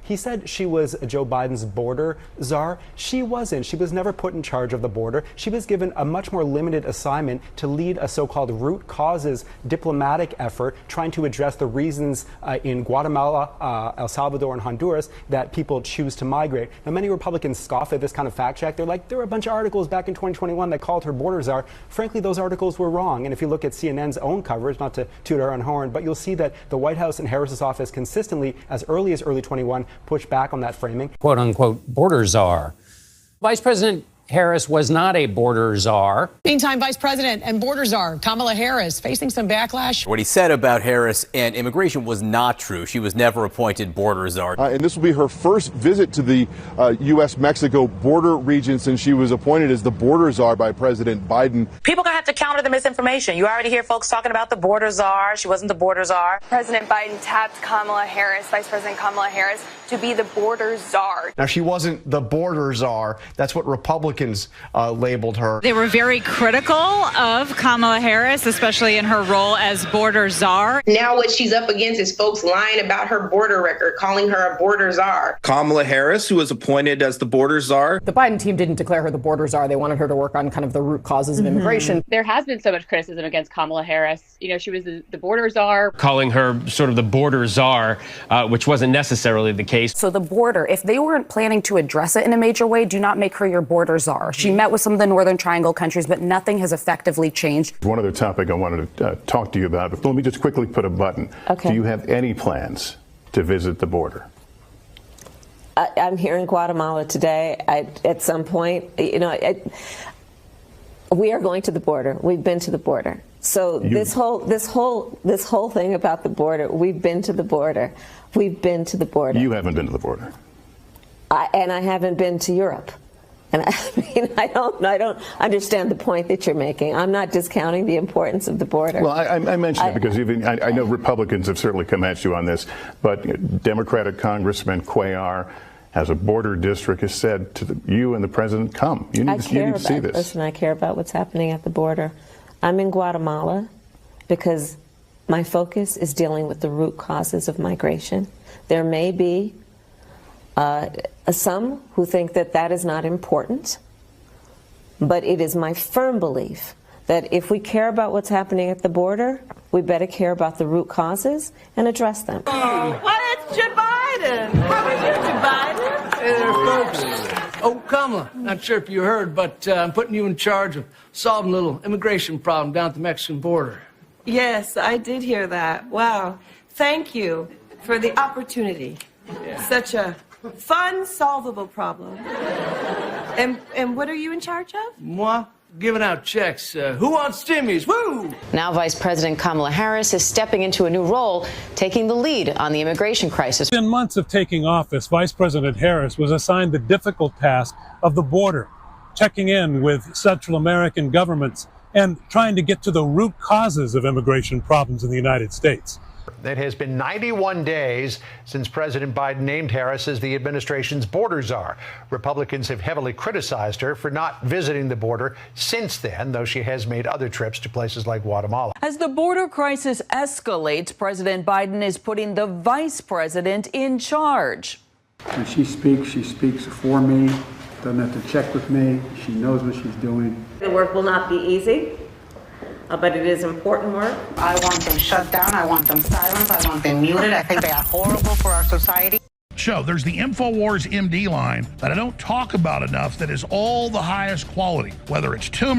He said she was Joe Biden's border czar. She wasn't. She was never put in charge of the border. She was given a much more limited assignment to lead a so-called root causes diplomatic effort trying to address the reasons in Guatemala, El Salvador, and Honduras that people choose to migrate. Now, many Republicans scoff at this kind of fact check. They're like, there were a bunch of articles back in 2021 that called her border czar. Frankly, those articles were wrong. And if you look at CNN's own coverage, not to toot our own horn, but you'll see that the White House and Harris's office consistently, as early as early 21, pushed back on that framing. Quote unquote border czar. Vice President Harris was not a border czar. Meantime, Vice President and border czar Kamala Harris facing some backlash. What he said about Harris and immigration was not true. She was never appointed border czar. And this will be her first visit to the U.S.-Mexico border region since she was appointed as the border czar by President Biden. People are going to have to counter the misinformation. You already hear folks talking about the border czar. She wasn't the border czar. President Biden tapped Kamala Harris, Vice President Kamala Harris, to be the border czar. Now, she wasn't the border czar. That's what Republicans labeled her. They were very critical of Kamala Harris, especially in her role as border czar. Now what she's up against is folks lying about her border record, calling her a border czar. Kamala Harris, who was appointed as the border czar. The Biden team didn't declare her the border czar. They wanted her to work on kind of the root causes of immigration. There has been so much criticism against Kamala Harris. You know, she was the border czar. Calling her sort of the border czar, which wasn't necessarily the case. So the border, if they weren't planning to address it in a major way, do not make her your border czar. She met with some of the Northern Triangle countries, but nothing has effectively changed. One other topic I wanted to talk to you about, but let me just quickly put a button. Okay. Do you have any plans to visit the border? I'm here in Guatemala today. At some point, you know, we are going to the border. We've been to the border. So this whole thing about the border, we've been to the border. We've been to the border. You haven't been to the border. And I haven't been to Europe. And I mean, I don't understand the point that you're making. I'm not discounting the importance of the border. Well, I mentioned it because even I know Republicans have certainly come at you on this, but Democratic Congressman Cuellar has a border district, has said to you and the president, come. You need to see this. Listen, I care about what's happening at the border. I'm in Guatemala because my focus is dealing with the root causes of migration. There may be some who think that that is not important, but it is my firm belief that if we care about what's happening at the border, we better care about the root causes and address them. Well, it's Joe Biden. How are you, Joe Biden? Hey there, folks. Oh, Kamala, not sure if you heard, but I'm putting you in charge of solving a little immigration problem down at the Mexican border. Yes, I did hear that. Wow. Thank you for the opportunity. Yeah. Such a fun, solvable problem. And what are you in charge of? Moi? Giving out checks. Who wants stimmies? Woo! Now Vice President Kamala Harris is stepping into a new role, taking the lead on the immigration crisis. Within months of taking office, Vice President Harris was assigned the difficult task of the border, checking in with Central American governments and trying to get to the root causes of immigration problems in the United States. It has been 91 days since President Biden named Harris as the administration's border czar. Republicans have heavily criticized her for not visiting the border since then, though she has made other trips to places like Guatemala. As the border crisis escalates, President Biden is putting the vice president in charge. When she speaks for me, doesn't have to check with me. She knows what she's doing. The work will not be easy. But it is important work. I want them shut down. I want them silenced. I want them muted. I think they are horrible for our society. So there's the InfoWars MD line that I don't talk about enough that is all the highest quality, whether it's tumor